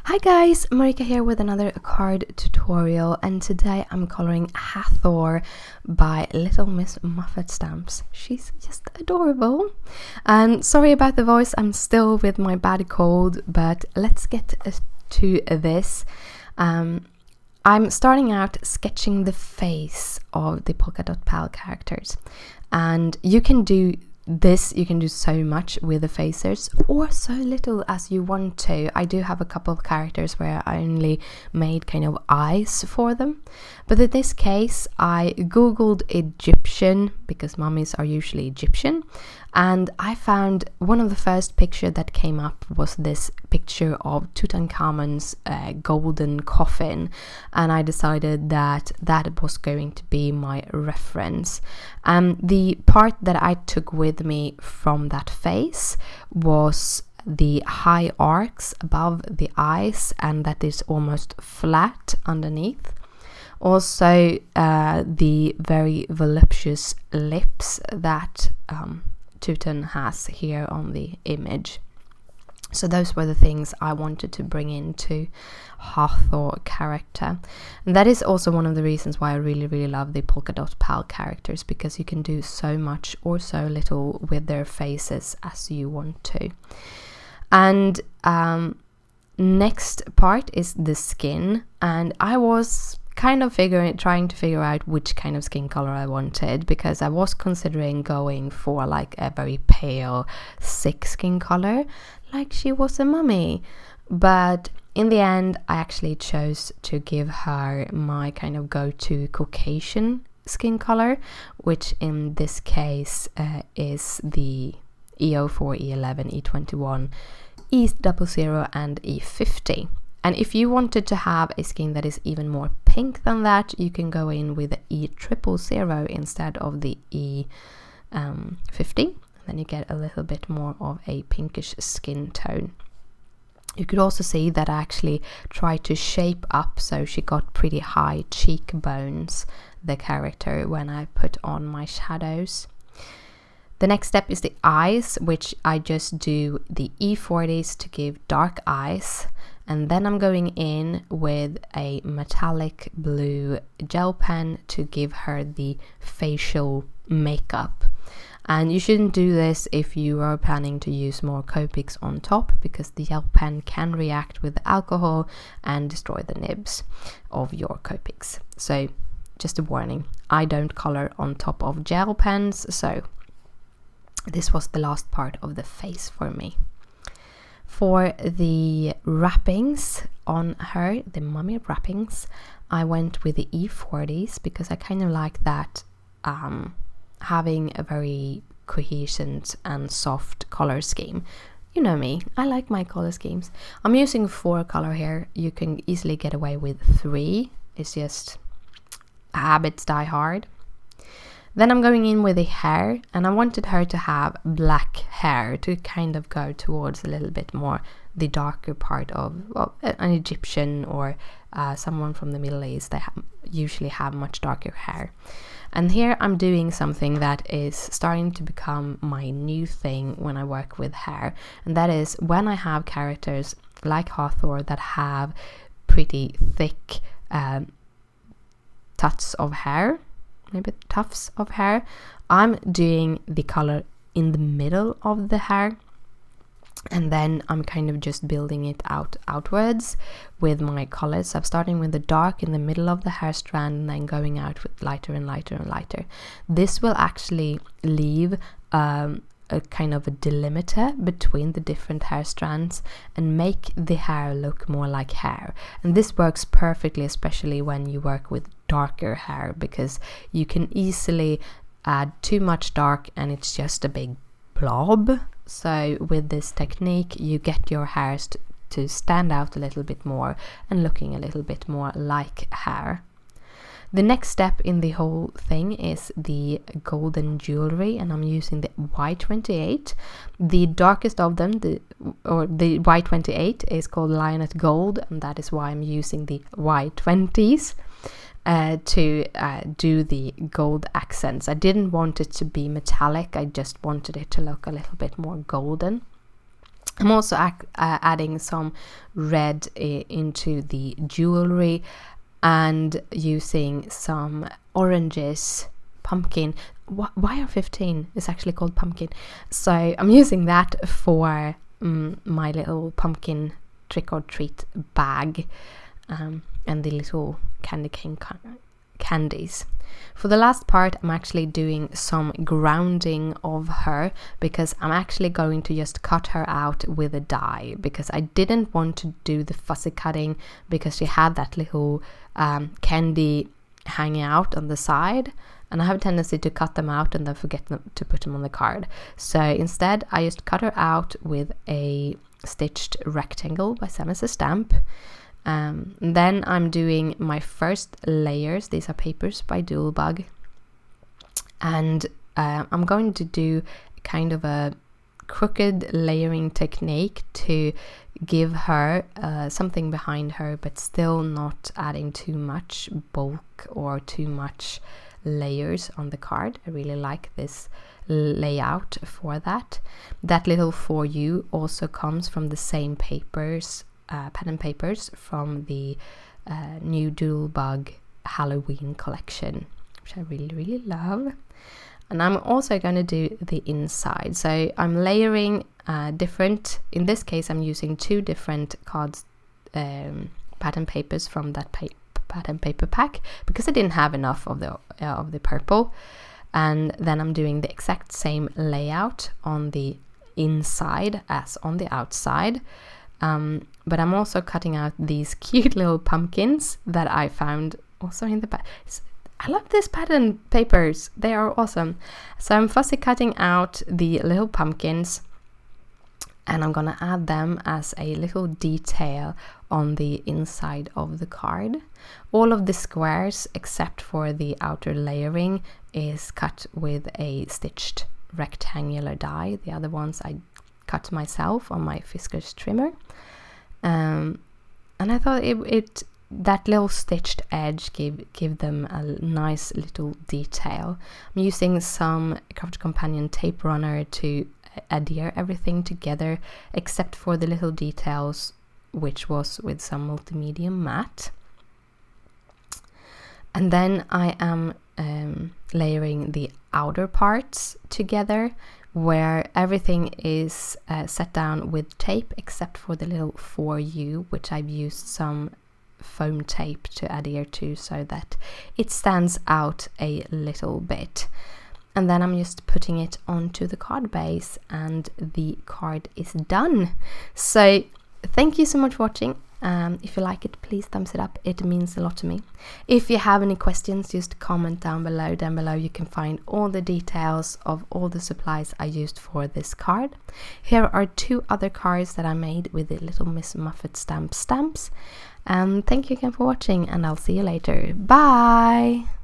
Hi guys, Marika here with another card tutorial, and today I'm coloring Hathor by Little Miss Muffet Stamps. She's just adorable. And sorry about the voice, I'm still with my bad cold, but let's get to this. I'm starting out sketching the face of the polka dot pal characters, and you can do so much with the facers, or so little as you want to. I do have a couple of characters where I only made kind of eyes for them, but in this case I googled Egyptian because mummies are usually Egyptian, and I found one of the first picture that came up was this picture of Tutankhamun's golden coffin, and I decided that was going to be my reference. The part that I took with me from that face was the high arcs above the eyes, and that is almost flat underneath. Also the very voluptuous lips that Tutan has here on the image. So those were the things I wanted to bring into Hathor character. And that is also one of the reasons why I really love the polka dot pal characters, because you can do so much or so little with their faces as you want to. And next part is the skin, and I was kind of trying to figure out which kind of skin color I wanted, because I was considering going for like a very pale, sick skin color, like she was a mummy. But in the end, I actually chose to give her my kind of go-to Caucasian skin color, which in this case is the E04, E11, E21, E00, and E50. And if you wanted to have a skin that is even more pink than that, you can go in with the E000 instead of the E50. Then you get a little bit more of a pinkish skin tone. You could also see that I actually tried to shape up so she got pretty high cheekbones, the character, when I put on my shadows. The next step is the eyes, which I just do the E40s to give dark eyes. And then I'm going in with a metallic blue gel pen to give her the facial makeup. And you shouldn't do this if you are planning to use more Copics on top, because the gel pen can react with the alcohol and destroy the nibs of your Copics. So just a warning, I don't color on top of gel pens, so this was the last part of the face for me. For the wrappings on her, the mummy wrappings, I went with the E40s because I kind of like that, having a very cohesive and soft color scheme. You know me, I like my color schemes. I'm using 4 color here. You can easily get away with 3. It's just habits die hard. Then I'm going in with the hair, and I wanted her to have black hair to kind of go towards a little bit more the darker part of an Egyptian or someone from the Middle East. They usually have much darker hair. And here I'm doing something that is starting to become my new thing when I work with hair, and that is when I have characters like Hathor that have pretty thick tufts of hair, I'm doing the color in the middle of the hair, and then I'm kind of just building it outwards with my colors. So I'm starting with the dark in the middle of the hair strand and then going out with lighter and lighter and lighter. This will actually leave a kind of a delimiter between the different hair strands and make the hair look more like hair. And this works perfectly, especially when you work with darker hair, because you can easily add too much dark and it's just a big blob. So with this technique, you get your hairs to stand out a little bit more and looking a little bit more like hair. The next step in the whole thing is the golden jewelry, and I'm using the Y28. The darkest of them, the Y28, is called Lionette Gold, and that is why I'm using the Y20s to do the gold accents. I didn't want it to be metallic, I just wanted it to look a little bit more golden. I'm also adding some red into the jewelry and using some oranges, pumpkin. Why are 15? It's actually called pumpkin. So I'm using that for my little pumpkin trick or treat bag, and the little candy cane candies. For the last part, I'm actually doing some grounding of her, because I'm actually going to just cut her out with a die, because I didn't want to do the fussy cutting because she had that little candy hanging out on the side, and I have a tendency to cut them out and then forget to put them on the card. So instead I just cut her out with a stitched rectangle by Little Miss Stamp. Then I'm doing my first layers. These are papers by Doodlebug, and I'm going to do kind of a crooked layering technique to give her something behind her, but still not adding too much bulk or too much layers on the card. I really like this layout for that. That little For You also comes from the same papers, pattern papers from the new Doodlebug Halloween collection, which I really love. And I'm also going to do the inside. So I'm layering different, in this case I'm using 2 different cards, pattern papers from that pattern paper pack, because I didn't have enough of the purple. And then I'm doing the exact same layout on the inside as on the outside. But I'm also cutting out these cute little pumpkins that I found also in the back. I love these pattern papers, they are awesome. So I'm fussy cutting out the little pumpkins, and I'm gonna add them as a little detail on the inside of the card. All of the squares except for the outer layering is cut with a stitched rectangular die. The other ones I cut myself on my Fiskars trimmer. And I thought that little stitched edge give them a nice little detail. I'm using some Craft Companion tape runner to adhere everything together, except for the little details, which was with some multimedia matte. And then I am layering the outer parts together, where everything is set down with tape except for the little For You, which I've used some foam tape to adhere to so that it stands out a little bit. And then I'm just putting it onto the card base, and the card is done. So thank you so much for watching. If you like it, please thumbs it up, it means a lot to me. If you have any questions, just comment down below. Down below you can find all the details of all the supplies I used for this card. Here are 2 other cards that I made with the Little Miss Muffet stamps. Thank you again for watching, and I'll see you later. Bye!